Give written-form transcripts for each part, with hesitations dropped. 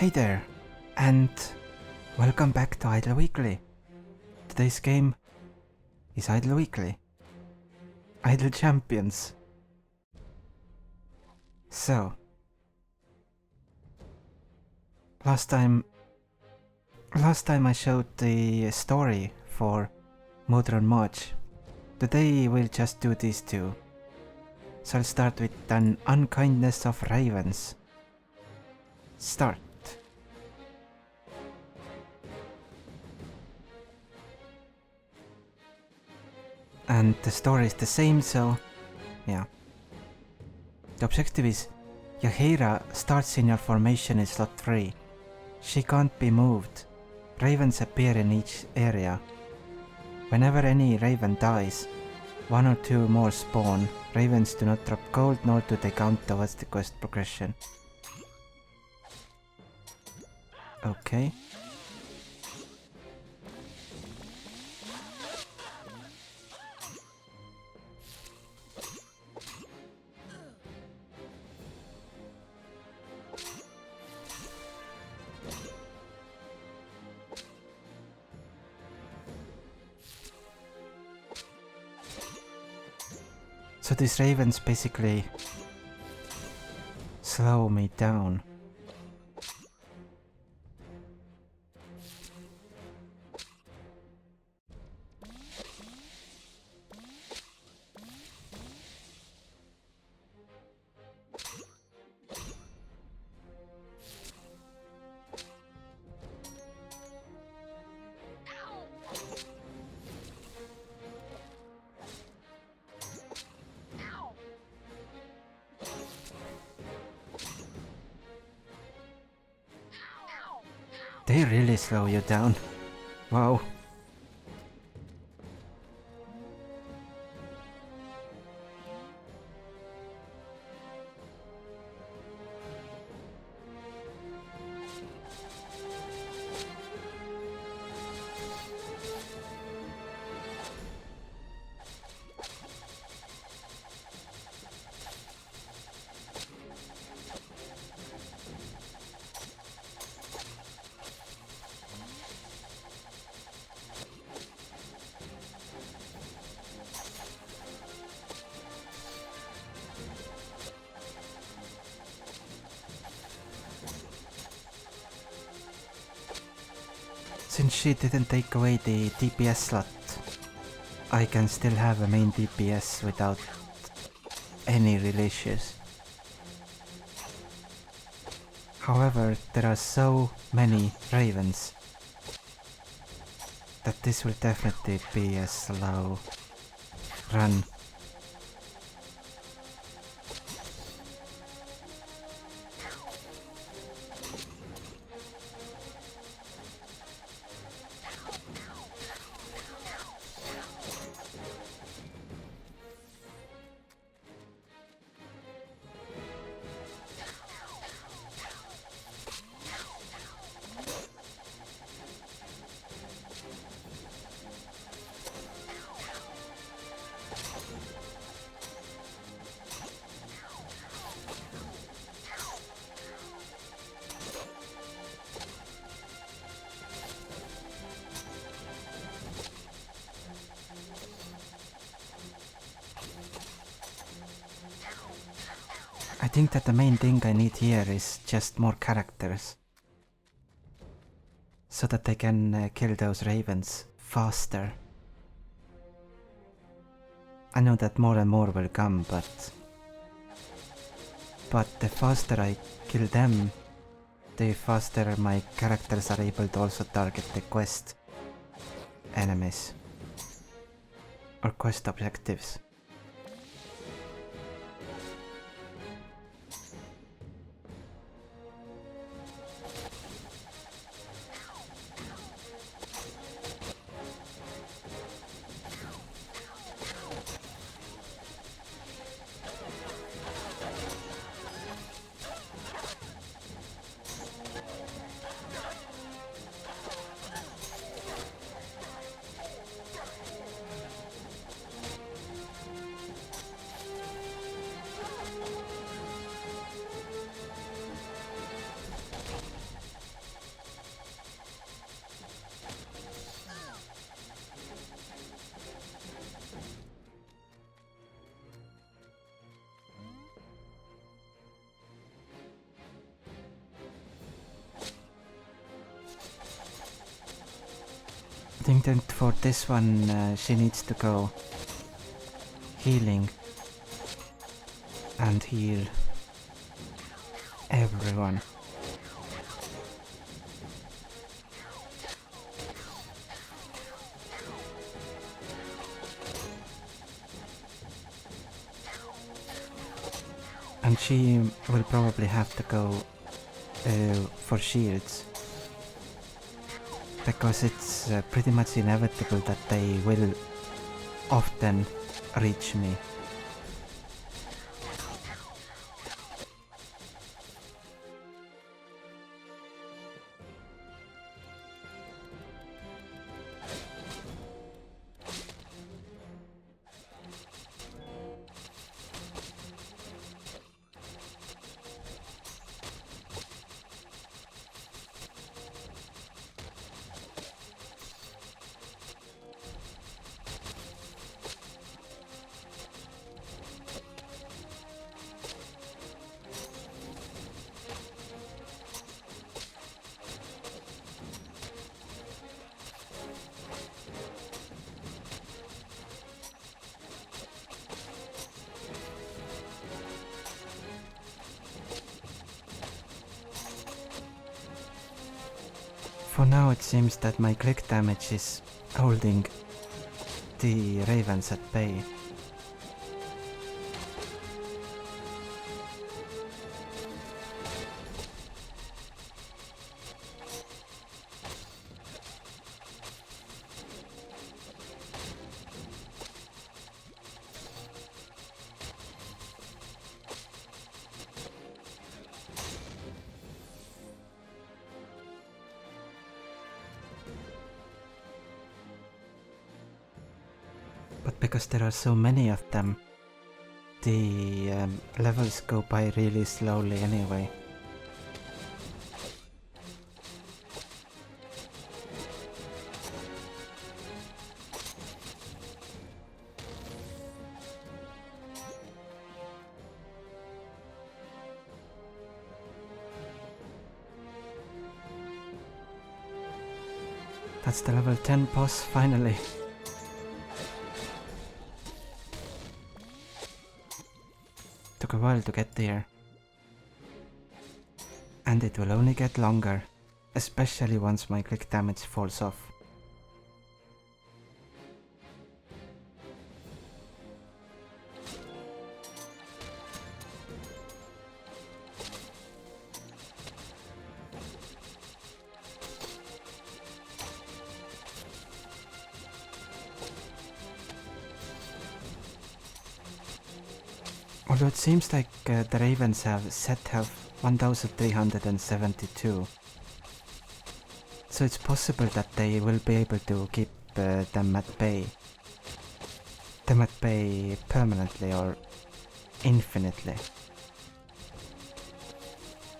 Hey there, and welcome back to Idle Weekly. Today's game is Idle Weekly. Idle Champions. So, last time I showed the story for Modron March. Today we'll just do these two. So I'll start with an Unkindness of Ravens. Start. And the story is the same, so yeah. The objective is Yahaira starts in your formation in slot 3. She can't be moved. Ravens appear in each area. Whenever any raven dies, one or two more spawn. Ravens do not drop gold nor do they count towards the quest progression. Okay. So these ravens basically slow me down. They really slow you down. Wow. Since she didn't take away the DPS slot, I can still have a main DPS without any real issues. However, there are so many ravens that this will definitely be a slow run. I think that the main thing I need here is just more characters. So that I can kill those ravens faster. I know that more and more will come, but the faster I kill them, the faster my characters are able to also target the quest enemies. Or quest objectives. think that for this one she needs to go healing and heal everyone. And she will probably have to go for shields, because it's pretty much inevitable that they will often reach me. For now it seems that my click damage is holding the ravens at bay. But because there are so many of them, the levels go by really slowly anyway. That's the level 10 boss finally. Took a while to get there. And it will only get longer, especially once my click damage falls off. Although it seems like the ravens have set health 1372. So it's possible that they will be able to keep them at bay. Them at bay permanently or infinitely.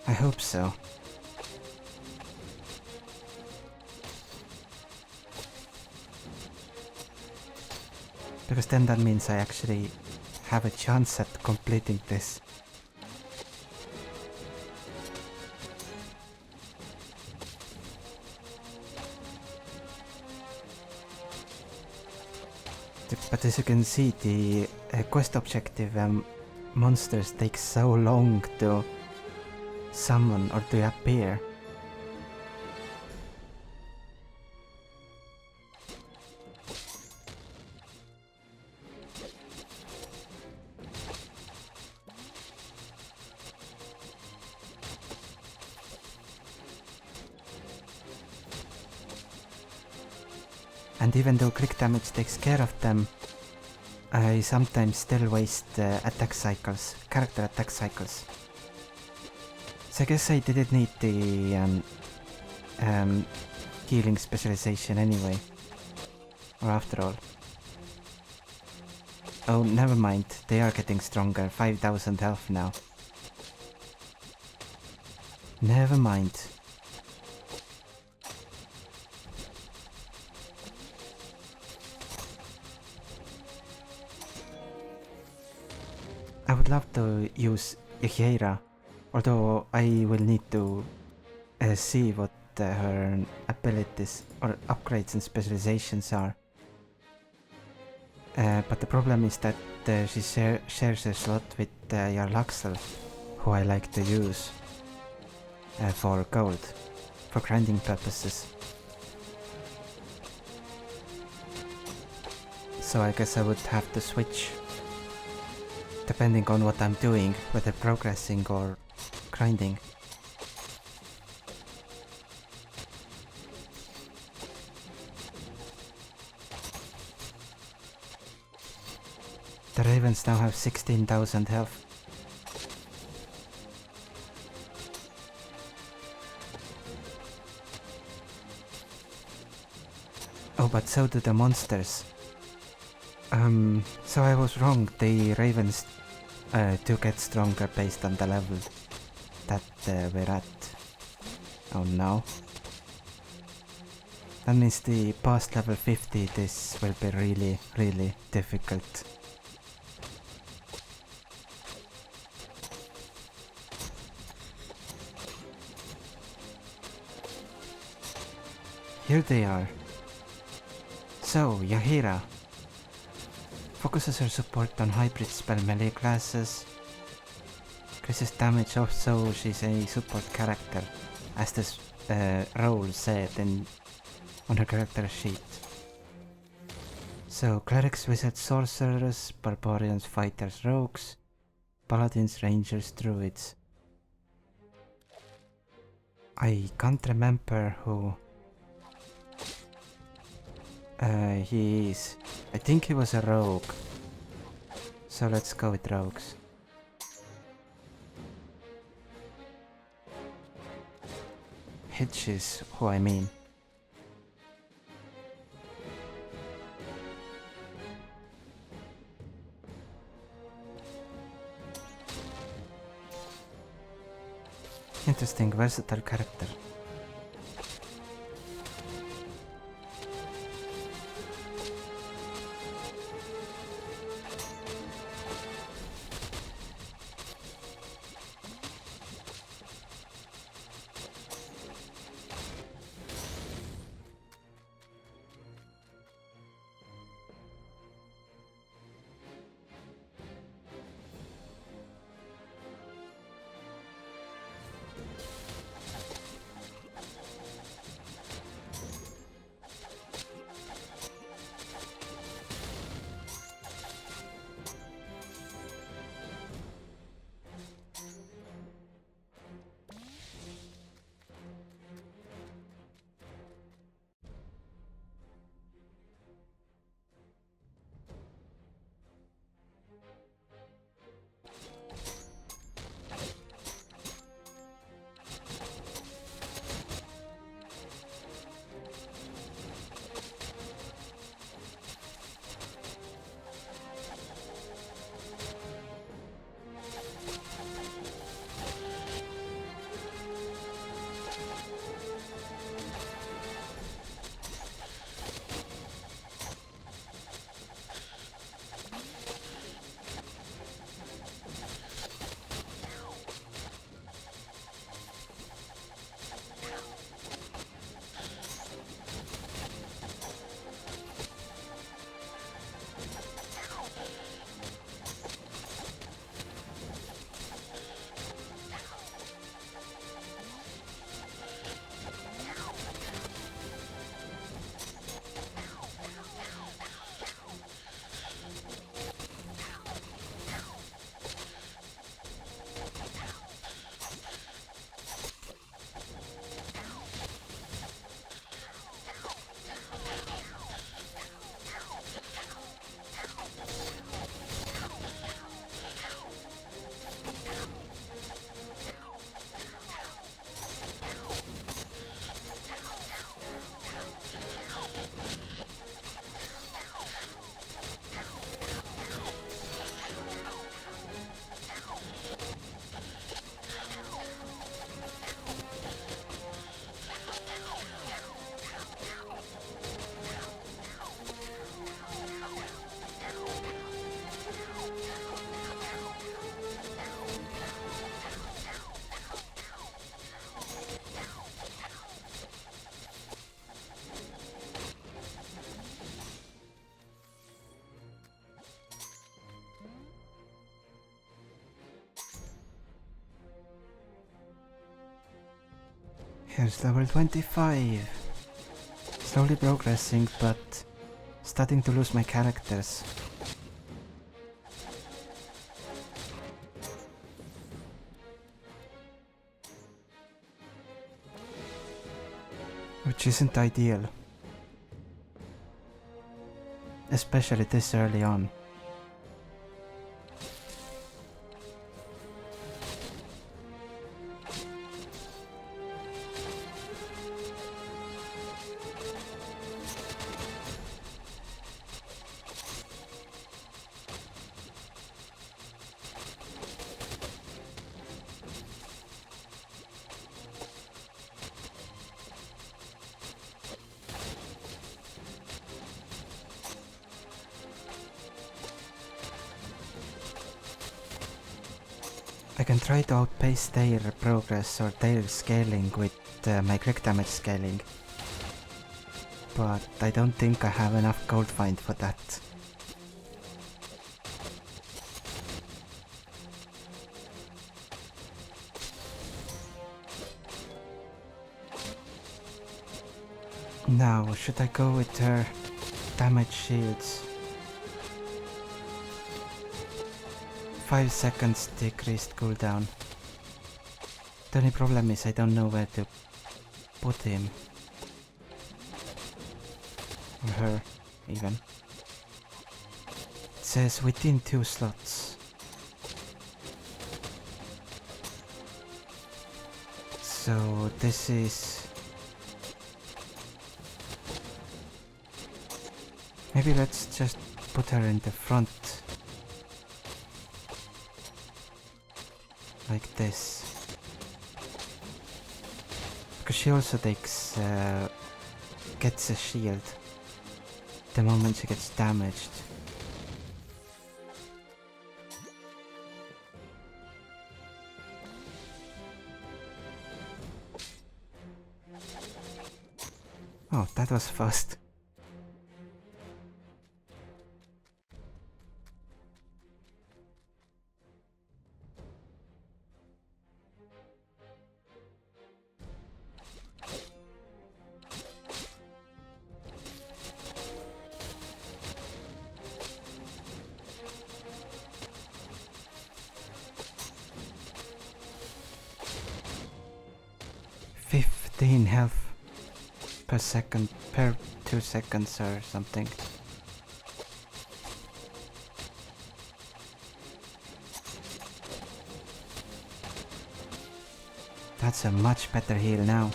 I hope so. Because then that means I actually have a chance at completing this. But as you can see, the quest objective monsters take so long to summon or to appear. And even though click damage takes care of them, I sometimes still waste attack cycles, character attack cycles. So I guess I didn't need the healing specialization anyway. Or after all. Oh, never mind, they are getting stronger, 5000 health now. Never mind. I would love to use Hetherlum, although I will need to see what her abilities or upgrades and specializations are. But the problem is that she shares a slot with Jarl Axel, who I like to use for gold, for grinding purposes. So I guess I would have to switch, depending on what I'm doing, whether progressing or grinding. The ravens now have 16,000 health. Oh, but so do the monsters. So I was wrong. The ravens do get stronger based on the level that we're at. Oh no. That means the past level 50 this will be really, really difficult. Here they are. So, Jaheira focuses her support on hybrid spell melee classes. Increases damage, also she's a support character, as this role said on her character sheet. So, clerics, wizards, sorcerers, barbarians, fighters, rogues, paladins, rangers, druids. I can't remember who he is. I think he was a rogue. So let's go with rogues. Hitch is who I mean. Interesting, versatile character. Here's level 25. Slowly progressing, but starting to lose my characters. Which isn't ideal. Especially this early on. I can try to outpace their progress or their scaling with my crit damage scaling, but I don't think I have enough gold find for that. Now, should I go with her damage shields? 5 seconds decreased cooldown. The only problem is I don't know where to put him. Or her, even. It says within 2 slots. So this is... Maybe let's just put her in the front. Like this. Because she also takes... gets a shield the moment she gets damaged. Oh, that was fast. Health per second, per 2 seconds or something. That's a much better heal now.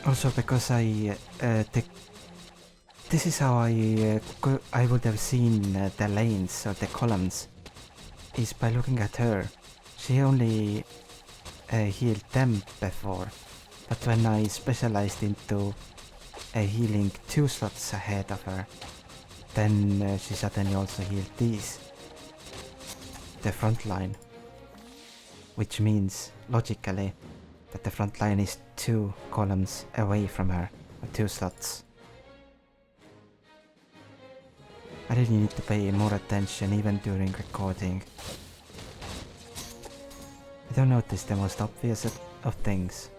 Also because this is how I would have seen the lanes or the columns, is by looking at her. She only healed them before, but when I specialized into healing 2 slots ahead of her, then she suddenly also healed these, the front line, which means logically that the front line is 2 columns away from her, or 2 slots. I really need to pay more attention even during recording. I don't notice the most obvious of things.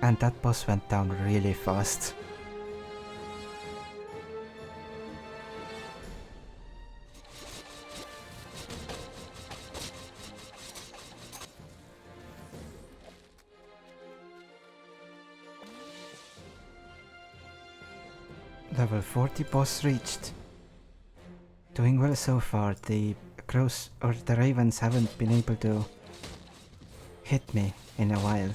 And that boss went down really fast. Level 40 boss reached. Doing well so far. The crows or the ravens haven't been able to hit me in a while.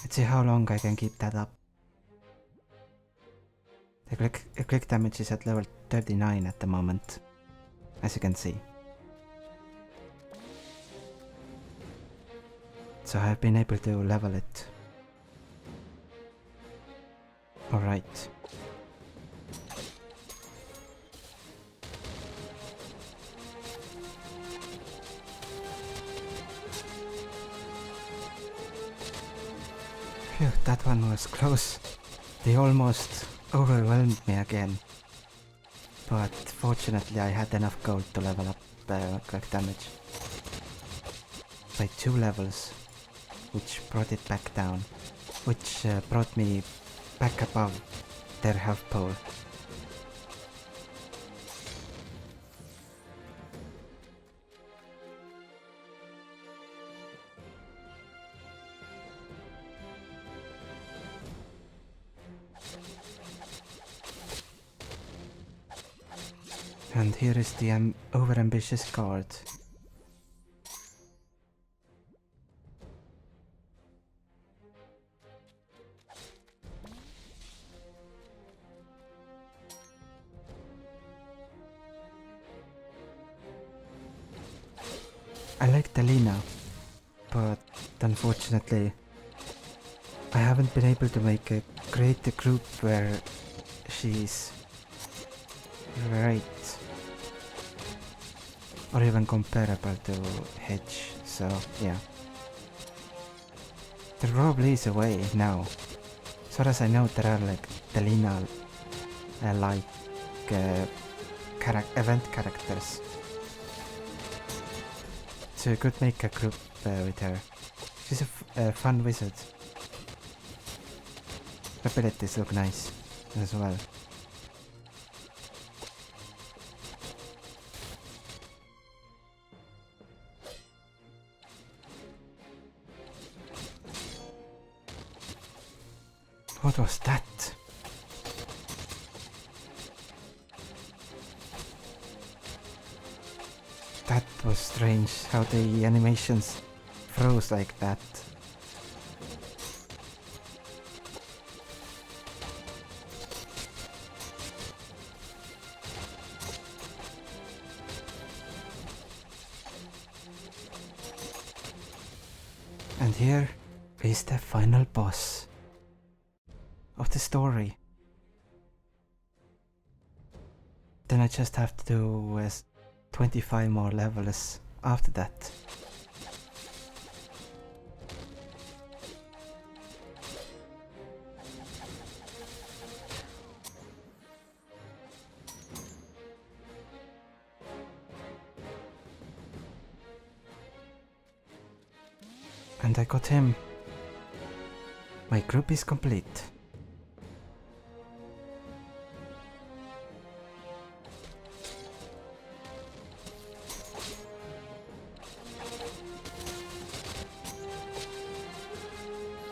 Let's see how long I can keep that up. The click damage is at level 39 at the moment, as you can see. So I've been able to level it. Alright. Phew, that one was close. They almost overwhelmed me again. But fortunately I had enough gold to level up crack damage. By 2 levels, which brought it back down. Which brought me back above their health pool. And here is the overambitious card. I like Delina, but unfortunately I haven't been able to create a group where she's right or even comparable to Hedge, so yeah. There probably is a way now. As far as I know, there are like Delina like event characters. So you could make a group with her. She's a fun wizard. Her abilities look nice as well. What was that? That was strange, how the animations froze like that. And here is the final boss of the story. Then I just have to do 25 more levels after that. And I got him. My group is complete.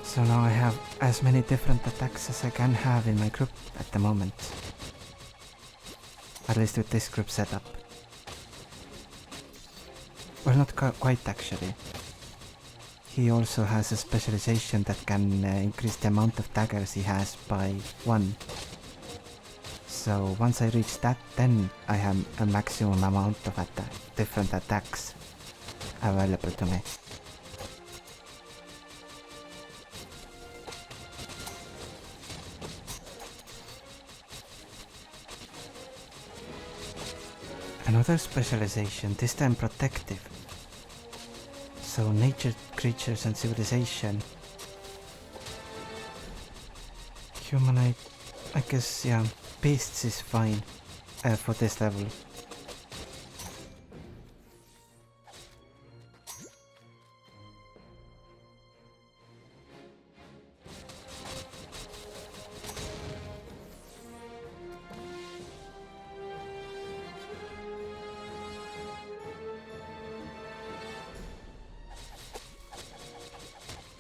So now I have as many different attacks as I can have in my group at the moment. At least with this group setup. Well, not quite actually. He also has a specialization that can increase the amount of daggers he has by 1. So once I reach that, then I have a maximum amount of different attacks available to me. Another specialization, this time protective. So nature, creatures and civilization. Humanoid, I guess, yeah, beasts is fine for this level.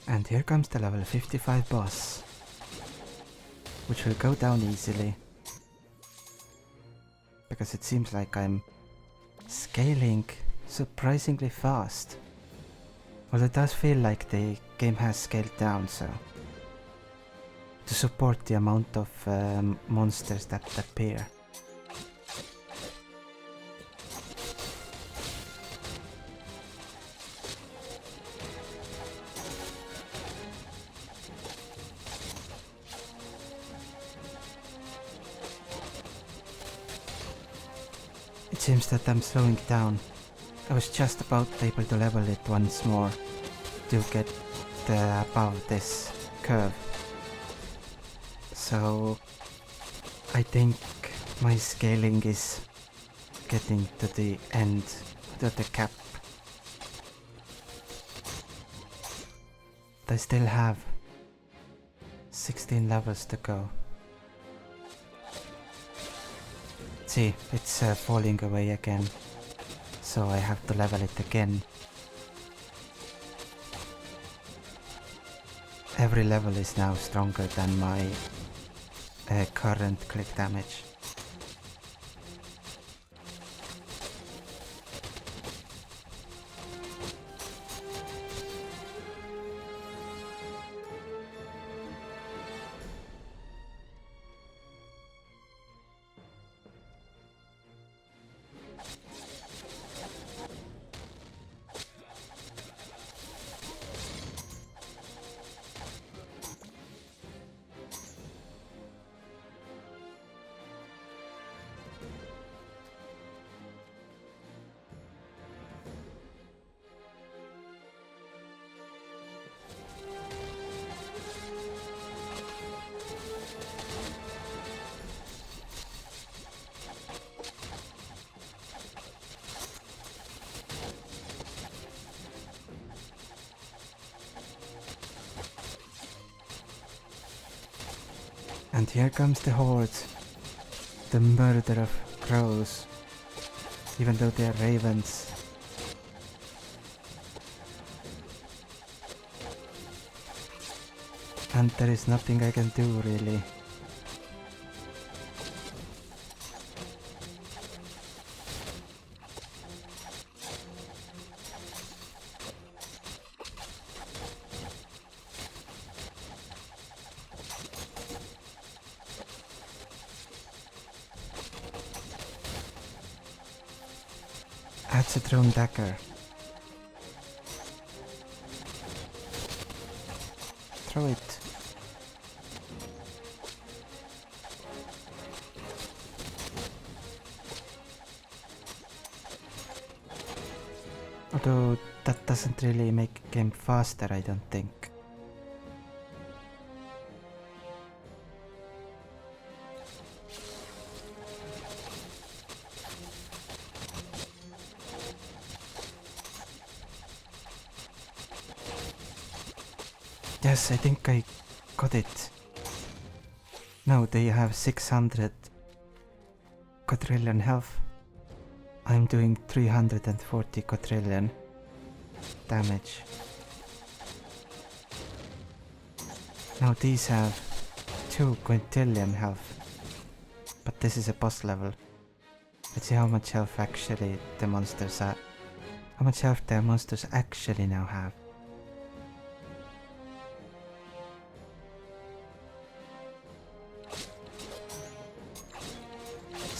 And here comes the level 55 boss, which will go down easily, because it seems like I'm scaling surprisingly fast. Well, it does feel like the game has scaled down, so to support the amount of monsters that appear. It seems that I'm slowing down. I was just about able to level it once more to get above this curve. So I think my scaling is getting to the end, to the cap. I still have 16 levels to go. See, it's falling away again, so I have to level it again. Every level is now stronger than my current click damage. And here comes the horde, the murder of crows, even though they are ravens. And there is nothing I can do really. That's a thrown dagger. Throw it. Although that doesn't really make the game faster, I don't think. Yes, I think I got it. Now they have 600 quadrillion health. I'm doing 340 quadrillion damage. Now these have 2 quintillion health. But this is a boss level. Let's see how much health actually the monsters are. How much health the monsters actually now have.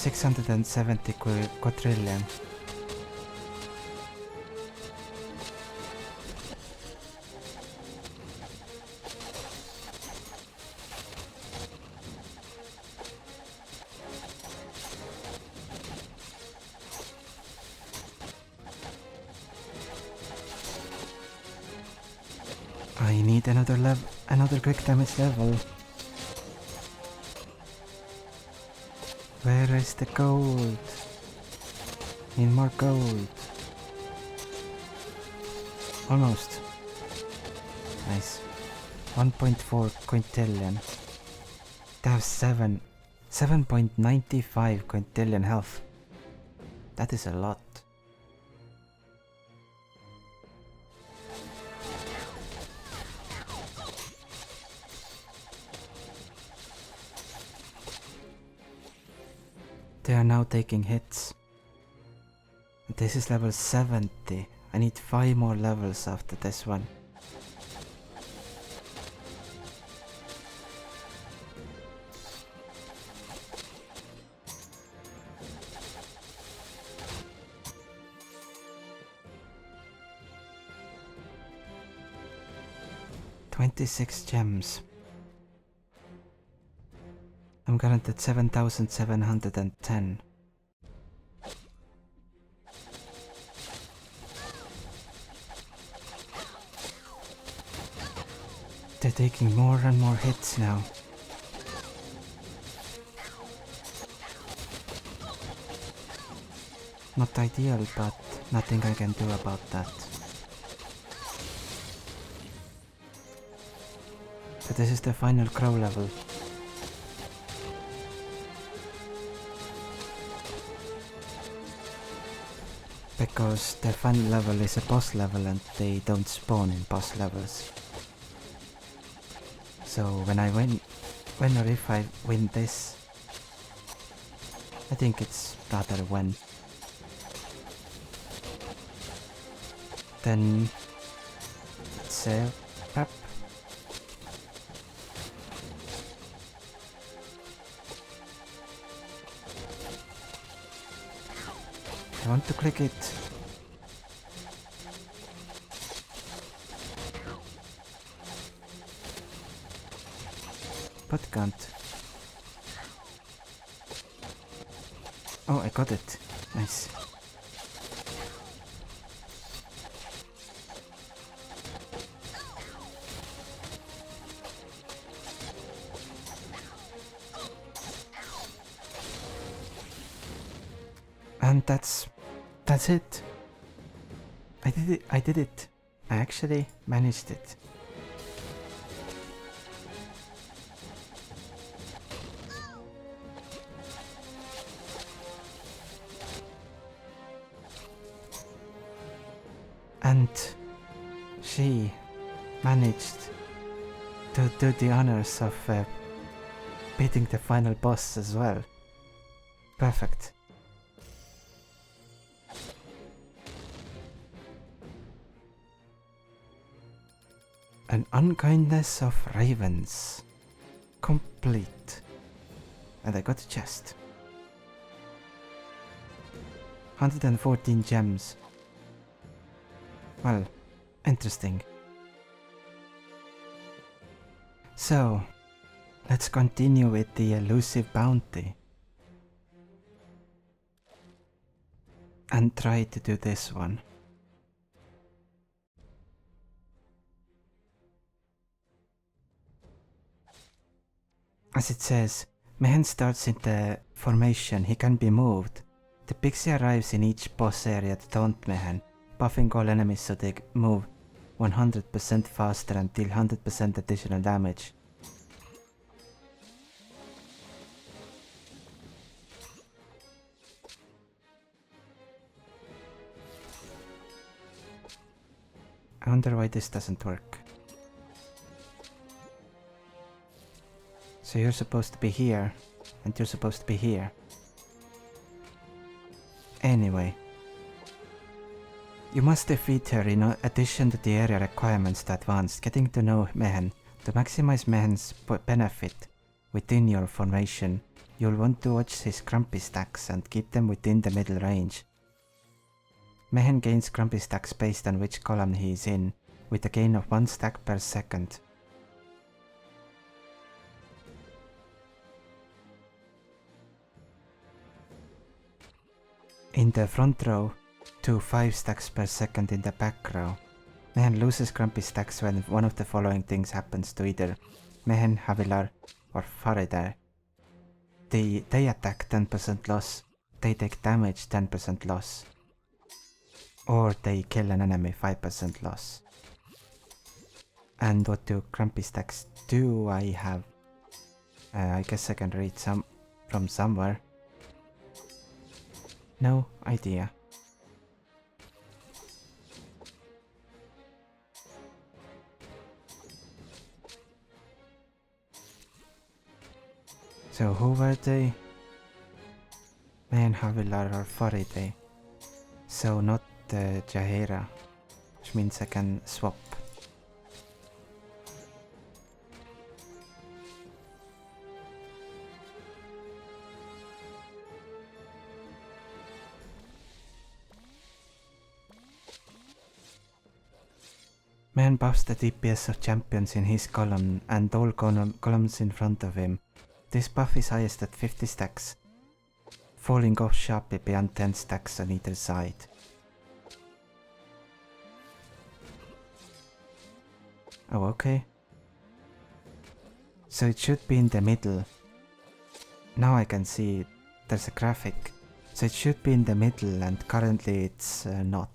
670 quadrillion. I need another quick damage level. Where is the gold? Need more gold. Almost. Nice. 1.4 quintillion. They have 7.95 quintillion health. That is a lot. They are now taking hits. This is level 70. I need 5 more levels after this one. $26 gems. I'm currently at 7,710. Did taking more and more hits now. Not ideal, but nothing I can do about that. So this is the final crow level. Because the final level is a boss level and they don't spawn in boss levels. So when or if I win this, I think it's rather when, then it's a prep. I want to click it. But can't. Oh, I got it. Nice. And that's it. I did it. I actually managed it. And she managed to do the honors of beating the final boss as well. Perfect. An Unkindness of Ravens. Complete. And I got a chest. 114 gems. Well, interesting. So, let's continue with the Elusive Bounty. And try to do this one. As it says, Mehen starts in the formation, he can be moved. The pixie arrives in each boss area to taunt Mehen, buffing all enemies so they move 100% faster and deal 100% additional damage. I wonder why this doesn't work. So you're supposed to be here, and you're supposed to be here. Anyway. You must defeat her in addition to the area requirements to advance, getting to know Mehen. To maximize Mehen's benefit within your formation, you'll want to watch his grumpy stacks and keep them within the middle range. Mehen gains grumpy stacks based on which column he is in, with a gain of 1 stack per second. In the front row, to 5 stacks per second in the back row. Mehen loses grumpy stacks when one of the following things happens to either Mehen, Havilar, or Faridar. They attack 10% loss, they take damage 10% loss, or they kill an enemy 5% loss. And what do grumpy stacks do? I have... I guess I can read some from somewhere. No idea. So who were they? Mehen, Havilar or Faraday. So not Jaheira, which means I can swap. Mehen buffs the DPS of champions in his column and all columns in front of him. This buff is highest at 50 stacks, falling off sharply beyond 10 stacks on either side. Oh, okay. So it should be in the middle. Now I can see there's a graphic. So it should be in the middle, and currently it's not.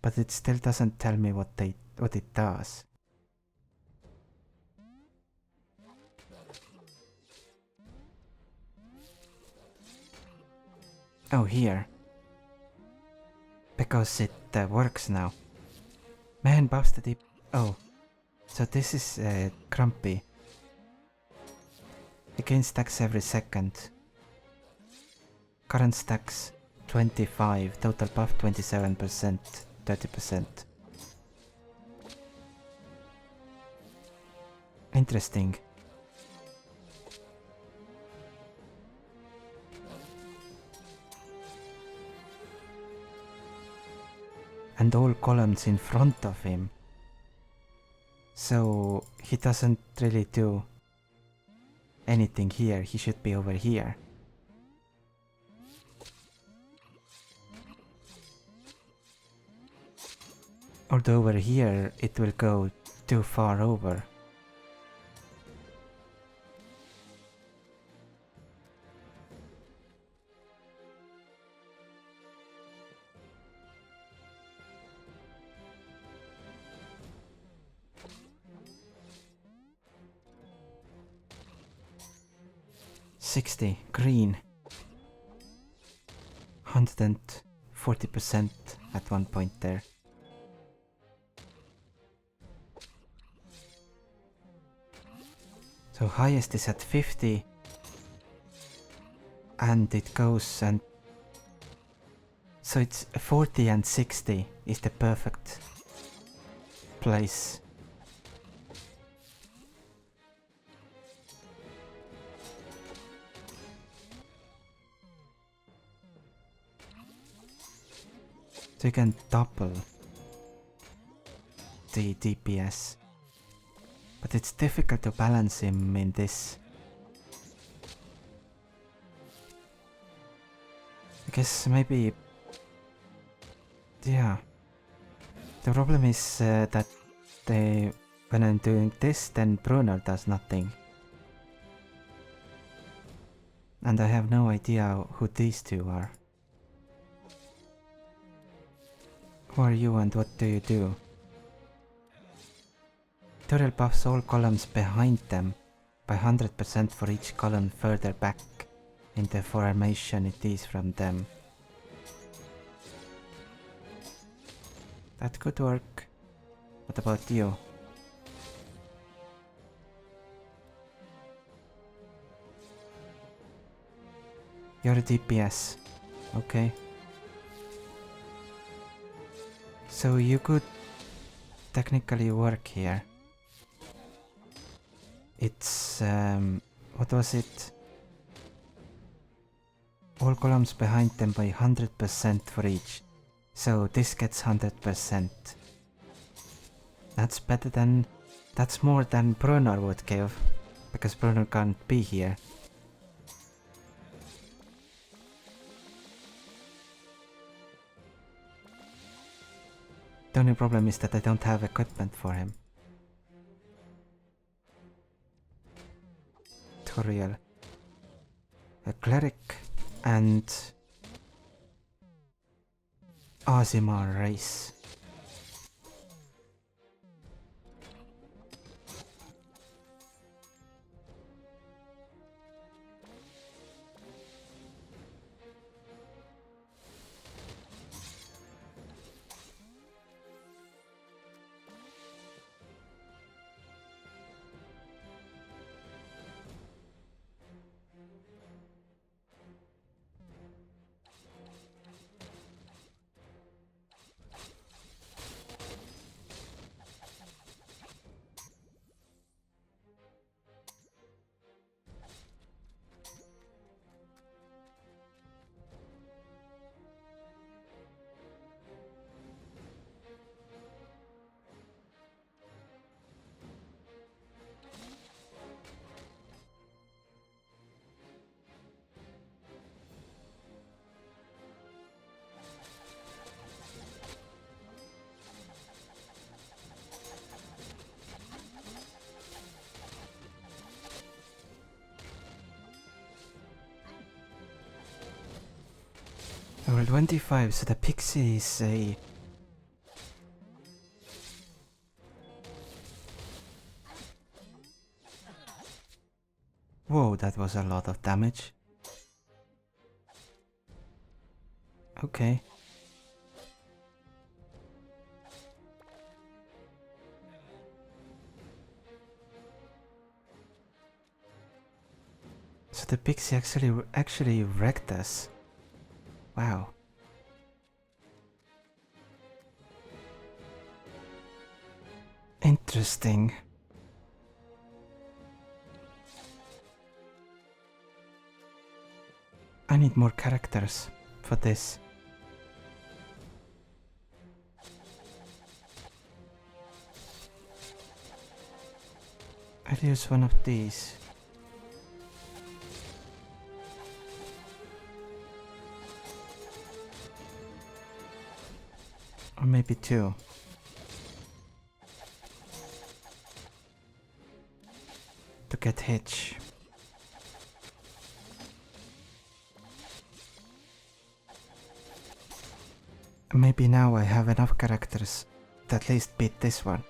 But it still doesn't tell me what it does. Oh, here. Because it works now. Man buffs the deep. Oh, so this is Grumpy. He gains stacks every second. Current stacks 25, total buff 27%, 30%. Interesting. And all columns in front of him. So he doesn't really do anything here, he should be over here. Although over here it will go too far over. $60 green. 140% at one point there. So highest is at 50. And it goes and... So it's 40 and 60 is the perfect place. So you can double the DPS. But it's difficult to balance him in this. I guess maybe... Yeah. The problem is that when I'm doing this, then Bruno does nothing. And I have no idea who these two are. Who are you and what do you do? Tutorial buffs all columns behind them by 100% for each column further back in the formation it is from them. That could work. What about you? You're a DPS. Okay. So you could technically work here. It's... what was it? All columns behind them by 100% for each. So this gets 100%. That's better than... That's more than Bruno would give. Because Bruno can't be here. The only problem is that I don't have equipment for him. Tutorial. A cleric and Aasimar race. Level 25, so the pixie is a... Whoa, that was a lot of damage. Okay. So the pixie actually wrecked us. Wow. Interesting. I need more characters for this. I'll use one of these. Or maybe two. To get Hitch. Maybe now I have enough characters to at least beat this one.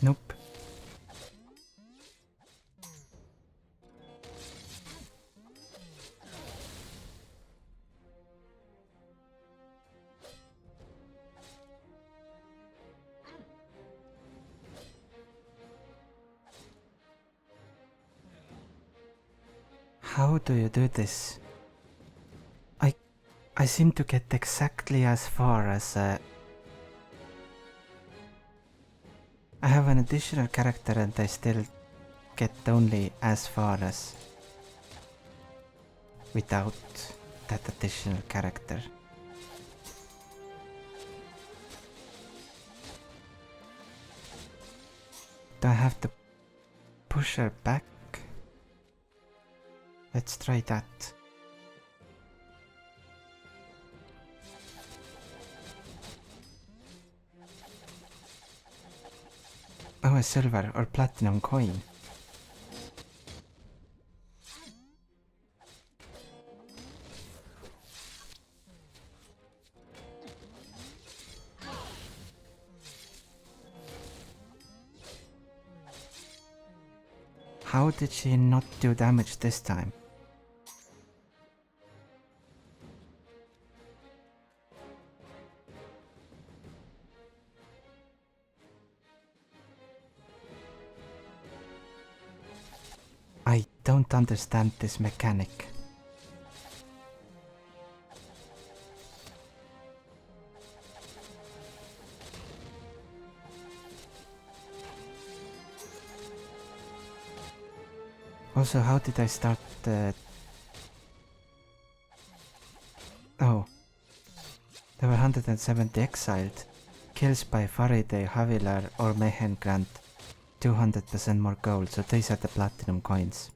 Nope. How do you do this? I seem to get exactly as far as I have an additional character and I still get only as far as without that additional character. Do I have to push her back? Let's try that. Oh, a silver or platinum coin. How did she not do damage this time? I don't understand this mechanic. Also, how did I start the... Oh. There were 170 exiled. Kills by Faraday, Havilar or Mehen grant 200% more gold, so these are the platinum coins.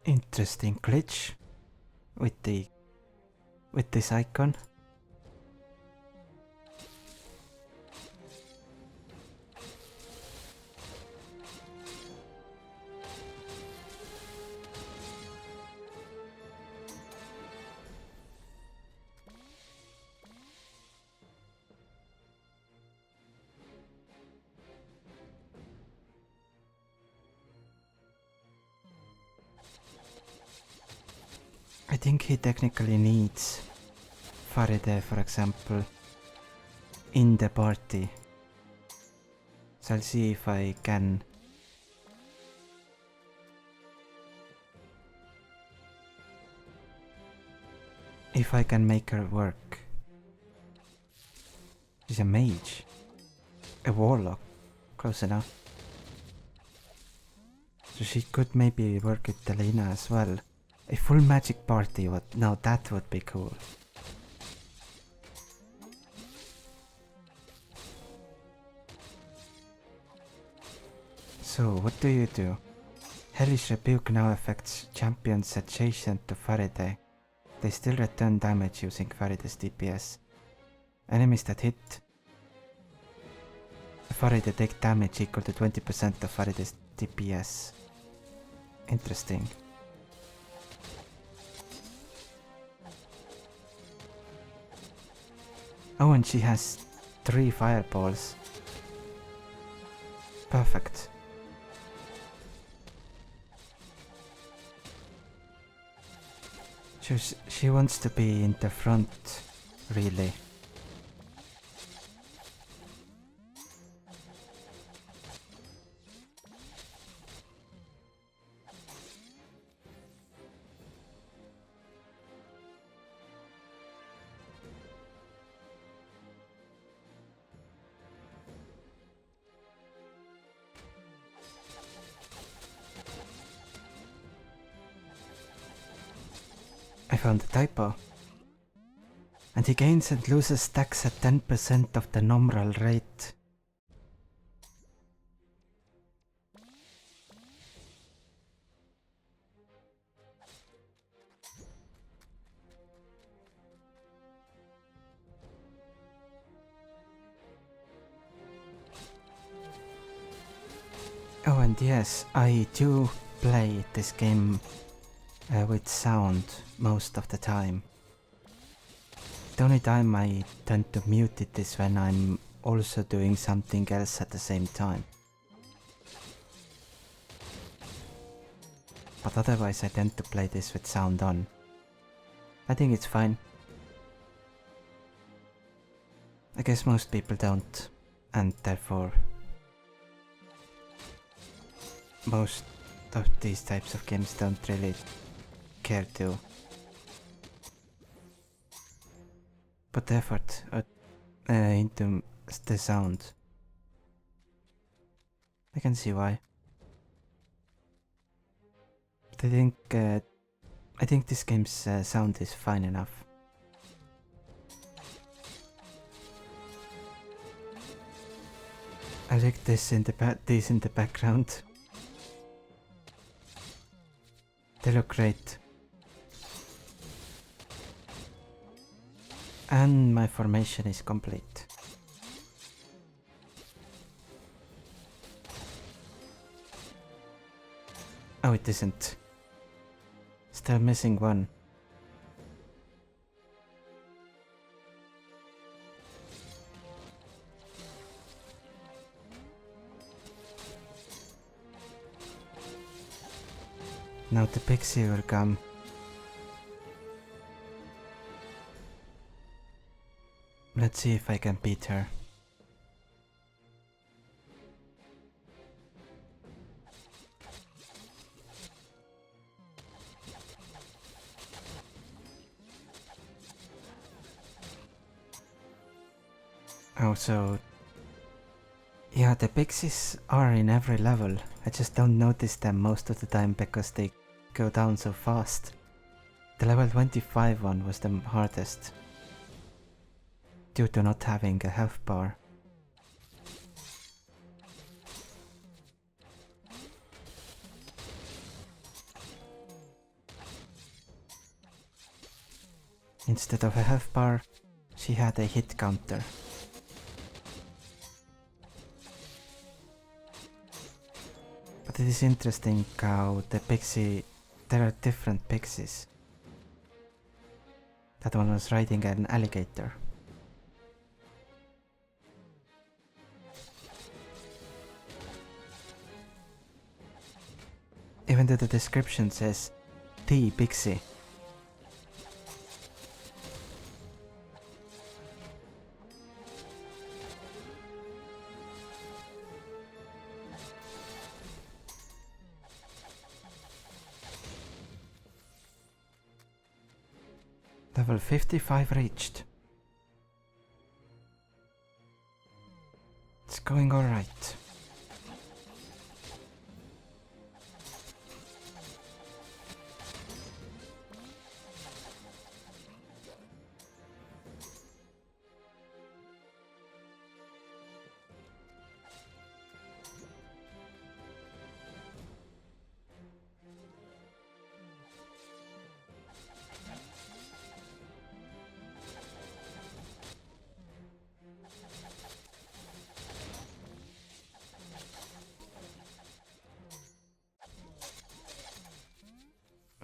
Interesting glitch with this icon. I think he technically needs Faraday, for example, in the party. So I'll see if I can if I can make her work. She's a mage. A warlock. Close enough. So she could maybe work with Delina as well. A full magic party, now that would be cool. So, what do? Hellish Rebuke now affects champions adjacent to Faraday. They still return damage using Faraday's DPS. Enemies that hit Faraday take damage equal to 20% of Faraday's DPS. Interesting. Oh, and she has 3 fireballs. Perfect. She wants to be in the front, really. I found a typo. And he gains and loses stacks at 10% of the nominal rate. Oh, and yes, I do play this game with sound most of the time. The only time I tend to mute it is when I'm also doing something else at the same time. But otherwise I tend to play this with sound on. I think it's fine. I guess most people don't, and therefore most of these types of games don't really care to put effort into the sound. I can see why. But I think this game's sound is fine enough. I like these in the background. They look great. And my formation is complete. Oh, it isn't. Still missing one. Now the pixie will come. Let's see if I can beat her. Also, yeah, the pixies are in every level. I just don't notice them most of the time because they go down so fast. The level 25 one was the hardest, due to not having a health bar. Instead of a health bar, she had a hit counter. But it is interesting how there are different pixies. That one was riding an alligator. Even though the description says the pixie. Level 55 reached. It's going alright.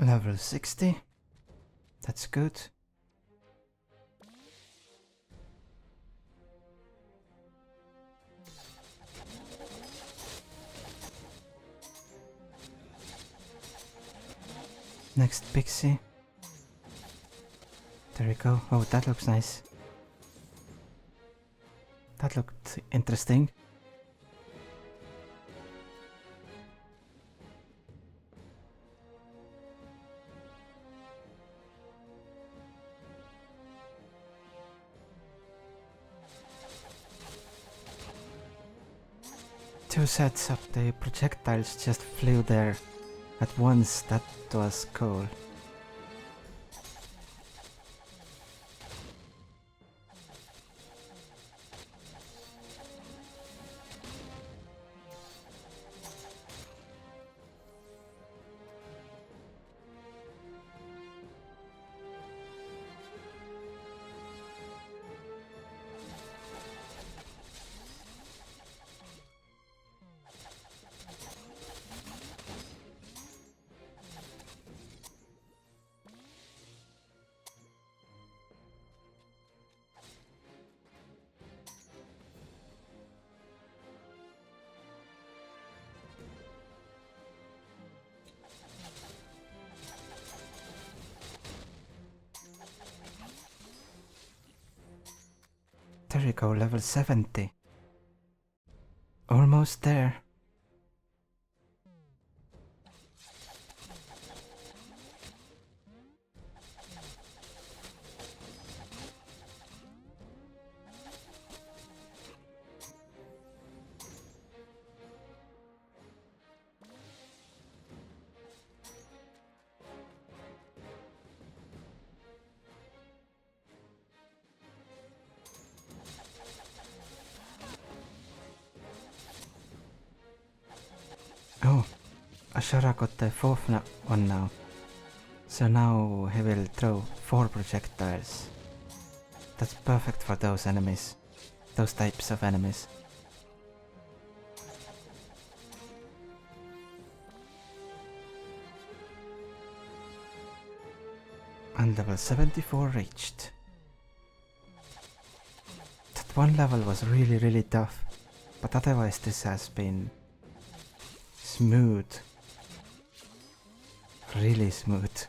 Level 60. That's good. Next pixie. There we go. Oh, that looks nice. That looked interesting. Two sets of the projectiles just flew there at once. That was cool. There we go, level 70. Almost there. Oh, Ashara got the fourth one now. So now he will throw 4 projectiles. That's perfect for those enemies. Those types of enemies. And level 74 reached. That one level was really tough. But otherwise this has been smooth. Really smooth.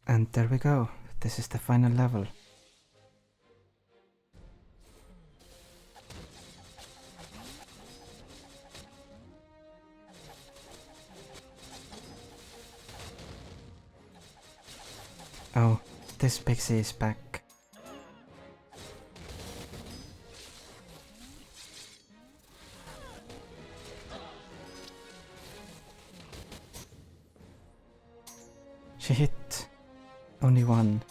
And there we go. This is the final level. Oh, this pixie is back. She hit only one,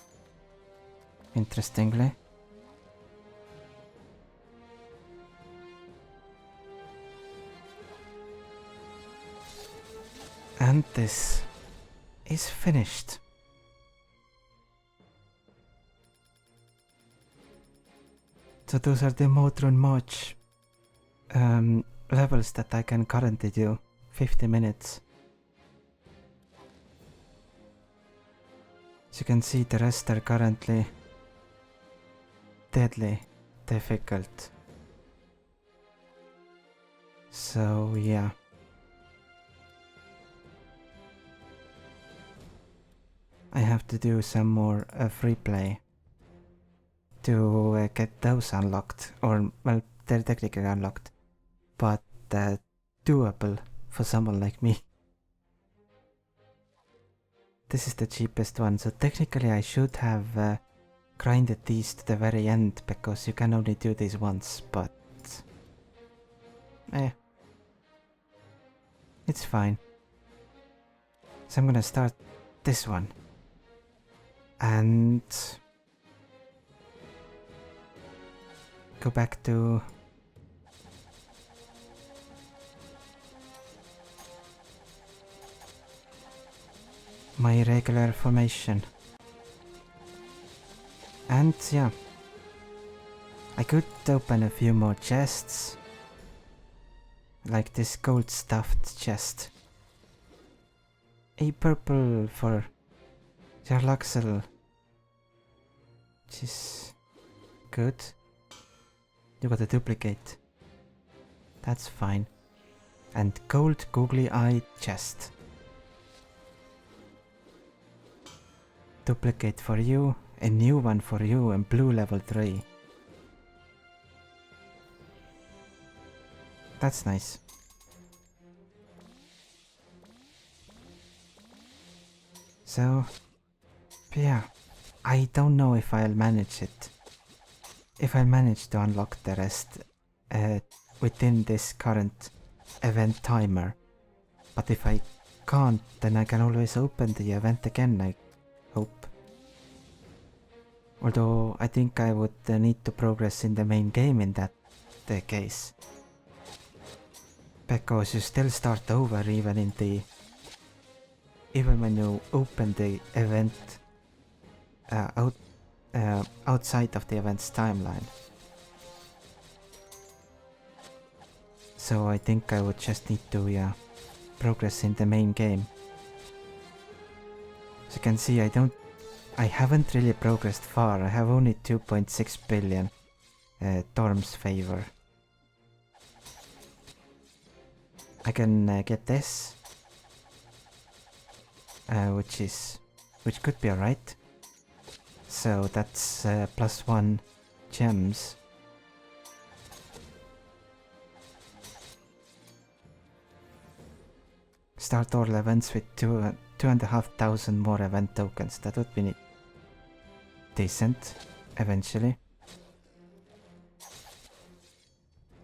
interestingly. And this is finished. So those are the Modron March levels that I can currently do. 50 minutes. As you can see, the rest are currently deadly difficult. So yeah. I have to do some more free play to get those unlocked, or well, they're technically unlocked, but doable for someone like me. This is the cheapest one, so technically I should have grinded these to the very end, because you can only do these once, but it's fine. So I'm gonna start this one. And go back to my regular formation. And yeah, I could open a few more chests, like this gold stuffed chest. A purple for Jarlaxle, which is good. You got a duplicate. That's fine. And gold googly-eyed chest. Duplicate for you, a new one for you, and blue level 3. That's nice. So, yeah, I don't know if I'll manage it. If I'll manage to unlock the rest within this current event timer. But if I can't, then I can always open the event again, I hope. Although I think I would need to progress in the main game in that case. Because you still start over even when you open the event outside of the event's timeline. So I think I would just need to progress in the main game. As you can see, I haven't really progressed far. I have only 2.6 billion Torm's favor. I can get this, which could be alright. So that's +1 gems. Start all events with 2,500 more event tokens. That would be decent eventually.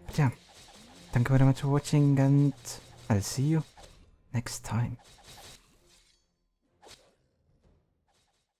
But yeah, thank you very much for watching, and I'll see you next time.